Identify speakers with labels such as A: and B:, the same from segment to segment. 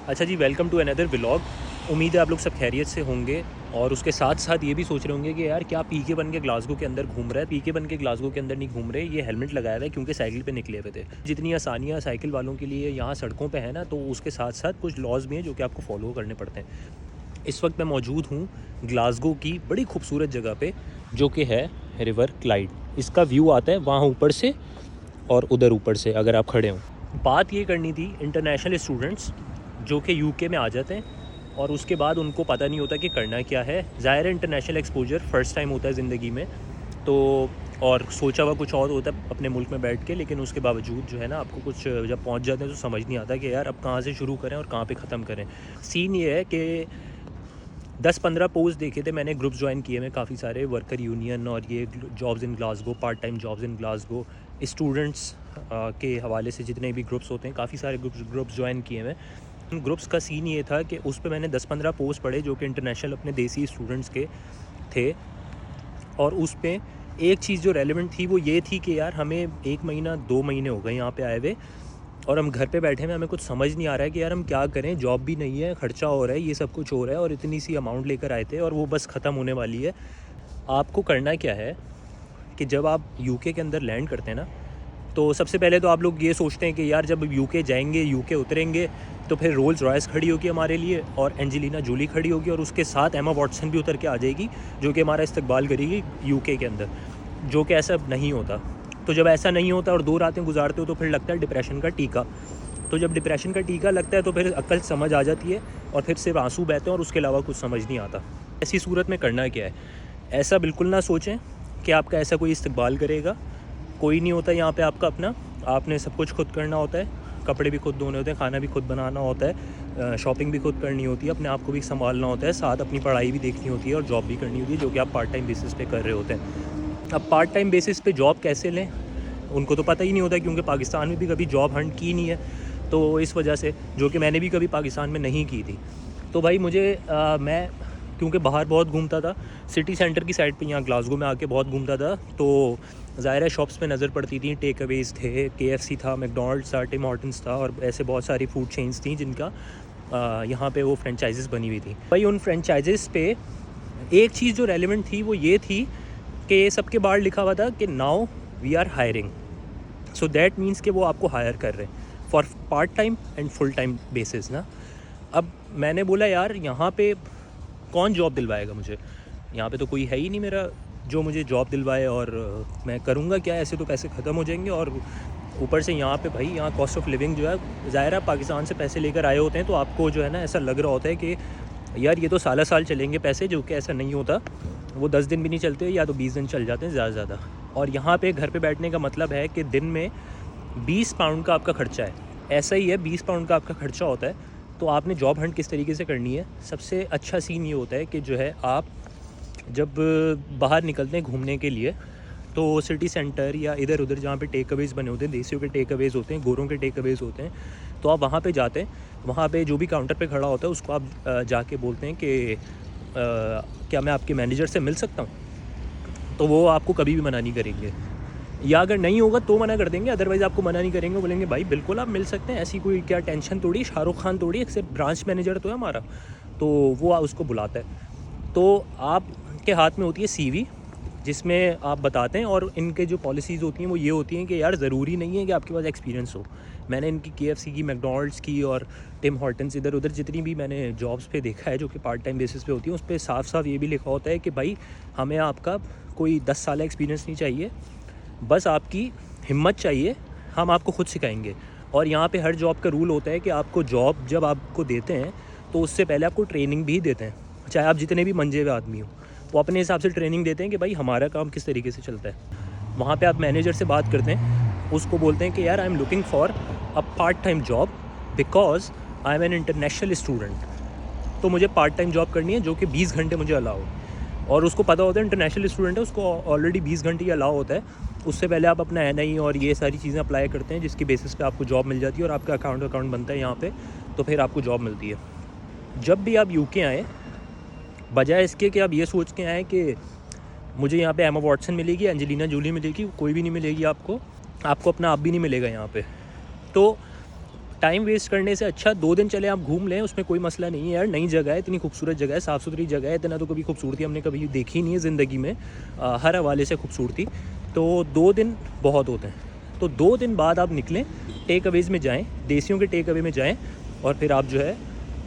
A: अच्छा जी, welcome to another vlog. उम्मीद है आप लोग सब खैरियत से होंगे और उसके साथ साथ ये भी सोच रहे होंगे कि यार क्या पीके बन के ग्लासगो के अंदर घूम रहा है। पीके बन के ग्लासगो के अंदर नहीं घूम रहे, ये हेलमेट लगाया हुआ है क्योंकि साइकिल पे निकले हुए थे। जितनी आसानियाँ साइकिल वालों के लिए यहाँ सड़कों पे है ना, तो उसके साथ साथ कुछ लॉज भी हैं जो कि आपको फॉलो करने पड़ते हैं। इस वक्त मैं मौजूद हूँ ग्लासगो की बड़ी खूबसूरत जगह पे, जो कि है रिवर क्लाइड। इसका व्यू आता है वहाँ ऊपर से और उधर ऊपर से अगर आप खड़े हों। बात ये करनी थी इंटरनेशनल स्टूडेंट्स जो कि यूके में आ जाते हैं और उसके बाद उनको पता नहीं होता कि करना क्या है। ज़ाहिर है इंटरनेशनल एक्सपोजर फ़र्स्ट टाइम होता है ज़िंदगी में, तो और सोचा हुआ कुछ और होता है अपने मुल्क में बैठ के, लेकिन उसके बावजूद जो है ना आपको कुछ जब पहुंच जाते हैं तो समझ नहीं आता कि यार अब कहाँ से शुरू करें और कहाँ पे ख़त्म करें। सीन ये है कि 10-15 पोस्ट देखे थे मैंने, ग्रुप्स ज्वाइन किए मैं काफ़ी सारे, वर्कर यूनियन और ये jobs in Glasgow, part time jobs in Glasgow, students के हवाले से जितने भी ग्रुप्स होते हैं, काफ़ी सारे ग्रुप्स ज्वाइन किए मैं। उन ग्रुप्स का सीन ये था कि उस पे मैंने 10-15 पोस्ट पढ़े जो कि इंटरनेशनल अपने देसी स्टूडेंट्स के थे, और उस पे एक चीज़ जो रेलेवेंट थी वो ये थी कि यार हमें 1 महीना 2 महीने हो गए यहाँ पे आए हुए और हम घर पे बैठे हैं, हमें कुछ समझ नहीं आ रहा है कि यार हम क्या करें। जॉब भी नहीं है, खर्चा हो रहा है, ये सब कुछ हो रहा है और इतनी सी अमाउंट लेकर आए थे और वो बस ख़त्म होने वाली है। आपको करना क्या है कि जब आप यूके के अंदर लैंड करते हैं ना, तो सबसे पहले तो आप लोग ये सोचते हैं कि यार जब यूके जाएंगे, यूके उतरेंगे, तो फिर रोल्स रॉयस खड़ी होगी हमारे लिए और एंजेलिना जूली खड़ी होगी और उसके साथ एमा वॉटसन भी उतर के आ जाएगी जो कि हमारा इस्तकबाल करेगी यूके के अंदर, जो कि ऐसा नहीं होता। तो जब ऐसा नहीं होता और 2 रातें गुजारते हो तो फिर लगता है डिप्रेशन का टीका। तो जब डिप्रेशन का टीका लगता है तो फिर अक्ल समझ आ जाती है और फिर सिर्फ आंसू बहते हैं और उसके अलावा कुछ समझ नहीं आता। ऐसी सूरत में करना क्या है, ऐसा बिल्कुल ना सोचें कि आपका ऐसा कोई इस्तकबाल करेगा। कोई नहीं होता यहाँ पे आपका अपना, आपने सब कुछ खुद करना होता है, कपड़े भी खुद धोने होते हैं, खाना भी खुद बनाना होता है, शॉपिंग भी खुद करनी होती है, अपने आप को भी संभालना होता है, साथ अपनी पढ़ाई भी देखनी होती है और जॉब भी करनी होती है जो कि आप पार्ट टाइम बेसिस पे कर रहे होते हैं। अब पार्ट टाइम बेसिस पे जॉब कैसे लें उनको तो पता ही नहीं होता, क्योंकि पाकिस्तान में भी कभी जॉब हंट की नहीं है, तो इस वजह से, जो कि मैंने भी कभी पाकिस्तान में नहीं की थी। तो भाई मुझे मैं क्योंकि बाहर बहुत घूमता था, सिटी सेंटर की साइड पे यहाँ ग्लासगो में आके बहुत घूमता था, तो ज़ाहिर है शॉप्स पे नज़र पड़ती थी, टेक अवेज़ थे, KFC था, मैकडॉनल्ड्स था, टिम हॉर्टन्स था और ऐसे बहुत सारी फूड चेन्स थी जिनका यहाँ पे वो फ्रेंचाइजेस बनी हुई थी। भाई उन फ्रेंचाइजेस पे एक चीज़ जो रेलिवेंट थी वो ये थी कि सबके बाहर लिखा हुआ था कि now we are hiring. So that means कि वो आपको हायर कर रहे हैं for part time and full time basis ना। अब मैंने बोला यार यहाँ पे कौन जॉब दिलवाएगा मुझे, यहाँ पे तो कोई है ही नहीं मेरा जो मुझे जॉब दिलवाए, और मैं करूँगा क्या, ऐसे तो पैसे ख़त्म हो जाएंगे। और ऊपर से यहाँ पे भाई यहाँ कॉस्ट ऑफ लिविंग जो है, ज़ाहिर है पाकिस्तान से पैसे लेकर आए होते हैं तो आपको जो है ना ऐसा लग रहा होता है कि यार ये तो साल साल चलेंगे पैसे, जो कि ऐसा नहीं होता। वो 10 दिन भी नहीं चलते या तो 20 दिन चल जाते हैं ज़्यादा से ज़्यादा। और यहाँ पे घर पे बैठने का मतलब है कि दिन में 20 पाउंड का आपका ख़र्चा है, ऐसा ही है, 20 पाउंड का आपका ख़र्चा होता है। तो आपने जॉब हंट किस तरीके से करनी है, सबसे अच्छा सीन ये होता है कि जो है आप जब बाहर निकलते हैं घूमने के लिए, तो सिटी सेंटर या इधर उधर जहाँ पे टेक अवेज़ बने होते हैं, देसियों के टेक अवेज़ होते हैं, गोरों के टेक अवेज़ होते हैं, तो आप वहाँ पे जाते हैं। वहाँ पे जो भी काउंटर पे खड़ा होता है उसको आप जाके बोलते हैं कि क्या मैं आपके मैनेजर से मिल सकता हूँ, तो वो आपको कभी भी मना नहीं करेंगे, या अगर नहीं होगा तो मना कर देंगे, अदरवाइज़ आपको मना नहीं करेंगे, बोलेंगे भाई बिल्कुल आप मिल सकते हैं, ऐसी कोई क्या टेंशन थोड़ी, शाहरुख खान थोड़ी, एक सिर्फ ब्रांच मैनेजर तो है हमारा। तो वो उसको बुलाता है, तो आपके हाथ में होती है CV जिसमें आप बताते हैं, और इनके जो पॉलिसीज़ होती हैं वो ये होती हैं कि यार ज़रूरी नहीं है कि आपके पास एक्सपीरियंस हो। मैंने इनकी KFC की, मैकडॉनल्ड्स की और टिम हॉर्टन्स, इधर उधर जितनी भी मैंने जॉब्स पे देखा है जो कि पार्ट टाइम बेसिस पे होती है, उस पर साफ साफ ये भी लिखा होता है कि भाई हमें आपका कोई 10 साल एक्सपीरियंस नहीं चाहिए, बस आपकी हिम्मत चाहिए, हम आपको खुद सिखाएंगे। और यहाँ पे हर जॉब का रूल होता है कि आपको जॉब जब आपको देते हैं तो उससे पहले आपको ट्रेनिंग भी देते हैं, चाहे आप जितने भी मंजे हुए आदमी हो, वो अपने हिसाब से ट्रेनिंग देते हैं कि भाई हमारा काम किस तरीके से चलता है। वहाँ पे आप मैनेजर से बात करते हैं, उसको बोलते हैं कि यार आई am looking for a part time job because I am an international student, तो मुझे पार्ट टाइम जॉब करनी है जो कि 20 घंटे मुझे अलाउ। और उसको पता होता है इंटरनेशनल स्टूडेंट है, उसको ऑलरेडी 20 घंटे ही अलाउ होता है। उससे पहले आप अपना NI और ये सारी चीज़ें अप्लाई करते हैं जिसकी बेसिस पे आपको जॉब मिल जाती है और आपका अकाउंट बनता है यहाँ पे, तो फिर आपको जॉब मिलती है। जब भी आप यूके आएँ, बजाय इसके कि आप ये सोच के आएँ कि मुझे यहाँ पे एमा वॉटसन मिलेगी, एंजेलिना जूली मिलेगी, कोई भी नहीं मिलेगी आपको, आपको अपना आप भी नहीं मिलेगा यहाँ पे। तो टाइम वेस्ट करने से अच्छा 2 दिन चले आप घूम लें, उसमें कोई मसला नहीं है यार। नई जगह है, इतनी खूबसूरत जगह है, साफ़ सुथरी जगह है, इतना तो कभी खूबसूरती हमने कभी देखी नहीं है ज़िंदगी में, हर हवाले से खूबसूरती। तो 2 दिन बहुत होते हैं। तो 2 दिन बाद आप निकलें, टेक अवेज़ में जाएँ, देसियों के टेक अवे में जाएँ, और फिर आप जो है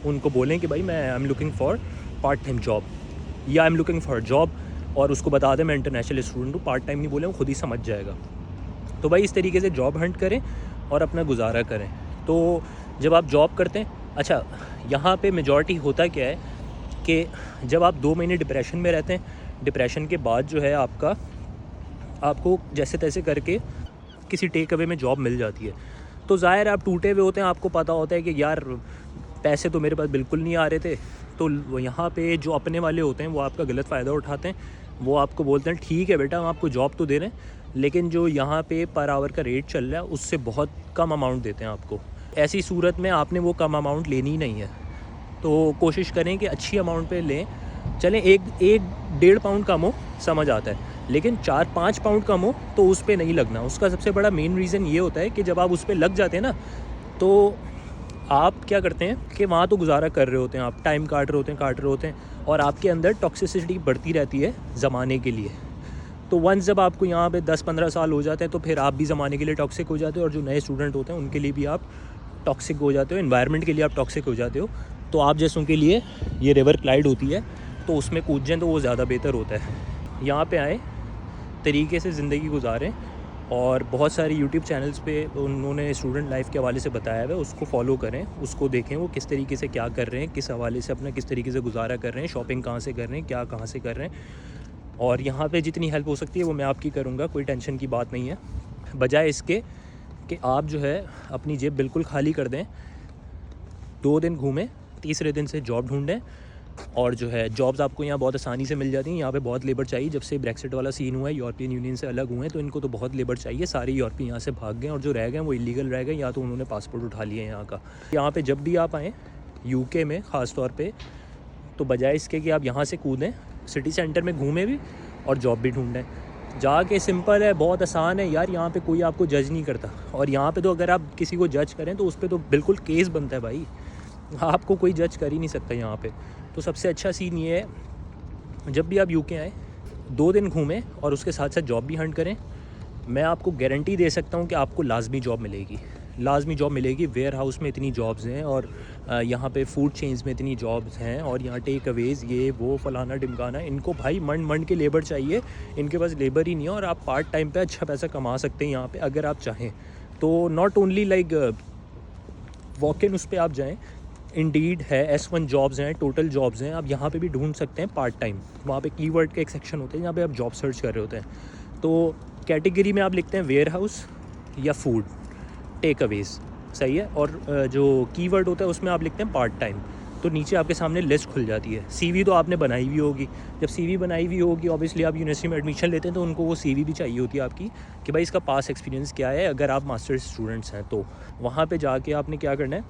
A: उनको बोलें कि भाई मैं I am looking for part time job, या I am looking for job, और उसको बता दें मैं इंटरनेशनल स्टूडेंट हूँ। पार्ट टाइम नहीं बोलें, वो खुद ही समझ जाएगा। तो भाई इस तरीके से जॉब हंट करें और अपना गुजारा करें। तो जब आप जॉब करते हैं, अच्छा यहाँ पे मेजॉरिटी होता क्या है कि जब आप 2 महीने डिप्रेशन में रहते हैं, डिप्रेशन के बाद जो है आपको जैसे तैसे करके किसी टेक अवे में जॉब मिल जाती है। तो ज़ाहिर आप टूटे हुए होते हैं, आपको पता होता है कि यार पैसे तो मेरे पास बिल्कुल नहीं आ रहे थे। तो यहाँ पे जो अपने वाले होते हैं वो आपका गलत फ़ायदा उठाते हैं। वो आपको बोलते हैं ठीक है बेटा हम आपको जॉब तो दे रहे हैं, लेकिन जो यहाँ पे पर आवर का रेट चल रहा है उससे बहुत कम अमाउंट देते हैं आपको। ऐसी सूरत में आपने वो कम अमाउंट लेनी ही नहीं है। तो कोशिश करें कि अच्छी अमाउंट पे लें। चलें एक 1.5 पाउंड कम हो समझ आता है, लेकिन 4-5 पाउंड कम हो तो उस पे नहीं लगना। उसका सबसे बड़ा मेन रीज़न ये होता है कि जब आप उस पे लग जाते हैं ना, तो आप क्या करते हैं कि वहाँ तो गुजारा कर रहे होते हैं, आप टाइम काट रहे होते हैं, और आपके अंदर टॉक्सिसिटी बढ़ती रहती है ज़माने के लिए। तो वंस जब आपको यहाँ पे 10-15 साल हो जाते हैं तो फिर आप भी ज़माने के लिए टॉक्सिक हो जाते हो, और जो नए स्टूडेंट होते हैं उनके लिए भी आप टॉक्सिक हो जाते हो, एनवायरनमेंट के लिए आप टॉक्सिक हो जाते हो। तो आप जैसों के लिए ये रिवर क्लाइड होती है, तो उसमें कूद जाएँ तो वो ज़्यादा बेहतर होता है। यहाँ पे आएँ, तरीके से ज़िंदगी गुजारें, और बहुत सारे यूट्यूब चैनल्स पे उन्होंने स्टूडेंट लाइफ के हवाले से बताया है, उसको फॉलो करें, उसको देखें वो किस तरीके से क्या कर रहे हैं, किस हवाले से अपना किस तरीके से गुजारा कर रहे हैं, शॉपिंग कहाँ से कर रहे हैं, क्या कहाँ से कर रहे हैं। और यहाँ पे जितनी हेल्प हो सकती है वो मैं आपकी करूँगा, कोई टेंशन की बात नहीं है। बजाय इसके कि आप जो है अपनी जेब बिल्कुल खाली कर दें, 2 दिन घूमें, तीसरे दिन से जॉब ढूंढें। और जो है जॉब्स आपको यहाँ बहुत आसानी से मिल जाती हैं। यहाँ पे बहुत लेबर चाहिए। जब से ब्रेक्सिट वाला सीन हुआ है, यूरोपियन यूनियन से अलग हुए हैं, तो इनको तो बहुत लेबर चाहिए। सारे यूरोपीय यहाँ से भाग गए, और जो रह गए वो इलीगल रह गए, या तो उन्होंने पासपोर्ट उठा लिए यहाँ का। यहाँ पे जब भी आप आएँ यूके में ख़ास तौर पे, तो बजाय इसके कि आप यहाँ से कूदें, सिटी सेंटर में घूमें भी और जॉब भी ढूंढें। जाके सिंपल है, बहुत आसान है यार। यहाँ पे कोई आपको जज नहीं करता, और यहाँ पे तो अगर आप किसी को जज करें तो उस पर तो बिल्कुल केस बनता है भाई। आपको कोई जज कर ही नहीं सकता यहाँ पे। तो सबसे अच्छा सीन ये है, जब भी आप यूके आएँ 2 दिन घूमें और उसके साथ साथ जॉब भी हंट करें। मैं आपको गारंटी दे सकता हूँ कि आपको लाजमी जॉब मिलेगी, लाजमी जॉब मिलेगी। वेयर हाउस में इतनी जॉब्स हैं, और यहाँ पे फूड चेन्स में इतनी जॉब्स हैं, और यहाँ टेक अवेज़ ये वो फलाना ढिमकाना, इनको भाई मंड के लेबर चाहिए, इनके पास लेबर ही नहीं है। और आप पार्ट टाइम पे अच्छा पैसा कमा सकते हैं यहाँ पे अगर आप चाहें तो। Not only like walk in उस पर आप जाएँ, इंडीड है, S1 जॉब्स हैं, टोटल जॉब्स हैं, आप यहाँ पे भी ढूंढ सकते हैं पार्ट टाइम। वहाँ पे कीवर्ड का एक सेक्शन होता है जहाँ पे आप जॉब सर्च कर रहे होते हैं। तो कैटेगरी में आप लिखते हैं वेयर हाउस या फूड टेक अवेज़, सही है। और जो कीवर्ड होता है उसमें आप लिखते हैं पार्ट टाइम, तो नीचे आपके सामने लिस्ट खुल जाती है। CV तो आपने बनाई हुई होगी। जब CV बनाई हुई होगी, ऑब्वियसली आप यूनिवर्सिटी में एडमिशन लेते हैं तो उनको वो CV भी चाहिए होती है आपकी, कि भाई इसका पास एक्सपीरियंस क्या है, अगर आप मास्टर्स स्टूडेंट्स हैं तो। वहाँ पर जाके आपने क्या करना है,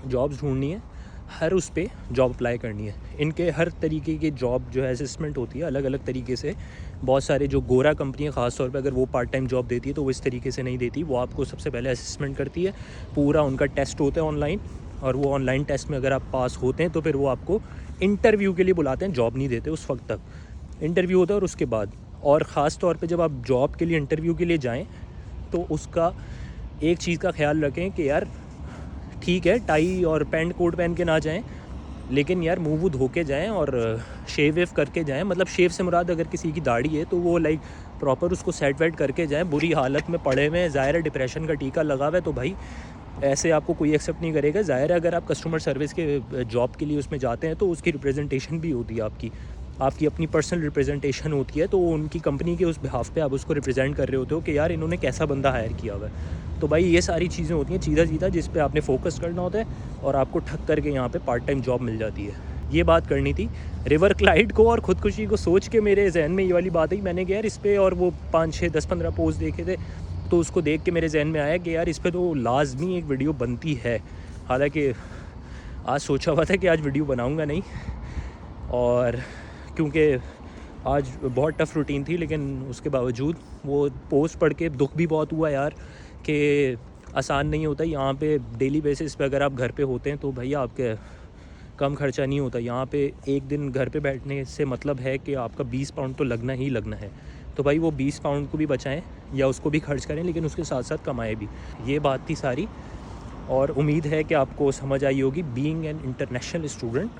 A: जॉब्स ढूंढनी है, हर उस पे जॉब अप्लाई करनी है। इनके हर तरीके की जॉब जो है असेसमेंट होती है अलग अलग तरीके से। बहुत सारे जो गोरा कंपनियां ख़ास तौर पे अगर वो पार्ट टाइम जॉब देती है तो वो इस तरीके से नहीं देती। वो आपको सबसे पहले असेसमेंट करती है, पूरा उनका टेस्ट होता है ऑनलाइन, और वो ऑनलाइन टेस्ट में अगर आप पास होते हैं तो फिर वो आपको इंटरव्यू के लिए बुलाते हैं। जॉब नहीं देते उस वक्त तक, इंटरव्यू होता है और उसके बाद। और ख़ास तौर पर जब आप जॉब के लिए इंटरव्यू के लिए जाएँ तो उसका एक चीज़ का ख्याल रखें कि यार ठीक है टाई और पैंट कोट पहन के ना जाएं, लेकिन यार मुँह वूह धो के जाएँ और शेव वेव करके जाएँ। मतलब शेव से मुराद अगर किसी की दाढ़ी है तो वो लाइक प्रॉपर उसको सेट वेट करके जाएँ। बुरी हालत में पड़े हुए हैं, ज़ाहिर है डिप्रेशन का टीका लगा हुआ है, तो भाई ऐसे आपको कोई एक्सेप्ट नहीं करेगा। ज़ाहिर है अगर आप कस्टमर सर्विस के जॉब के लिए उसमें जाते हैं तो उसकी रिप्रेजेंटेशन भी होती है, आपकी अपनी पर्सनल रिप्रेजेंटेशन होती है। तो उनकी कंपनी के उस बिहाफ पे आप उसको रिप्रेजेंट कर रहे होते हो कि यार इन्होंने कैसा बंदा हायर किया हुआ है। तो भाई ये सारी चीज़ें होती हैं सीधा जिस पे आपने फोकस करना होता है, और आपको ठक करके यहाँ पे पार्ट टाइम जॉब मिल जाती है। ये बात करनी थी रिवर क्लाइड को और ख़ुदकुशी को सोच के मेरे जहन में ये वाली बात है। मैंने कहा यार इस पर, और वो 5, 6, 10, 15 पोस्ट देखे थे, तो उसको देख के मेरे जहन में आया कि यार इस पर तो लाजमी एक वीडियो बनती है। हालांकि आज सोचा हुआ था कि आज वीडियो बनाऊँगा नहीं, और क्योंकि आज बहुत टफ़ रूटीन थी, लेकिन उसके बावजूद वो पोस्ट पढ़ के दुख भी बहुत हुआ यार कि आसान नहीं होता। यहाँ पे डेली बेसिस पे अगर आप घर पे होते हैं तो भैया आपके कम खर्चा नहीं होता। यहाँ पे एक दिन घर पे बैठने से मतलब है कि आपका 20 पाउंड तो लगना ही लगना है। तो भाई वो 20 पाउंड को भी बचाएं या उसको भी खर्च करें, लेकिन उसके साथ साथ कमाएं भी। ये बात थी सारी, और उम्मीद है कि आपको समझ आई होगी बीइंग एन इंटरनेशनल स्टूडेंट।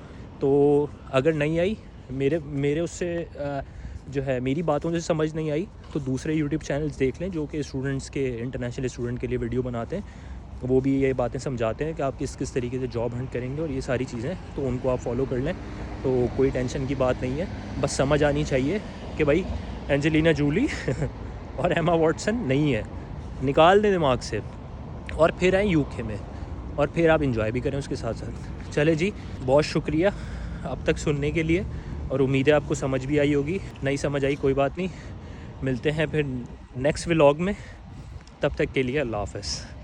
A: तो अगर नहीं आई, मेरे उससे जो है मेरी बातों से समझ नहीं आई, तो दूसरे यूट्यूब चैनल्स देख लें जो कि स्टूडेंट्स के, इंटरनेशनल स्टूडेंट के लिए वीडियो बनाते हैं। वो भी ये बातें समझाते हैं कि आप किस किस तरीके से जॉब हंट करेंगे और ये सारी चीज़ें, तो उनको आप फॉलो कर लें। तो कोई टेंशन की बात नहीं है, बस समझ आनी चाहिए कि भाई एंजेलिना जूली और एमा वॉटसन नहीं है, निकाल दें दिमाग से और फिर आएँ यूके में, और फिर आप इंजॉय भी करें उसके साथ साथ। चले जी, बहुत शुक्रिया अब तक सुनने के लिए, और उम्मीद है आपको समझ भी आई होगी। नहीं समझ आई कोई बात नहीं, मिलते हैं फिर नेक्स्ट व्लॉग में। तब तक के लिए अल्लाह हाफ़िज़।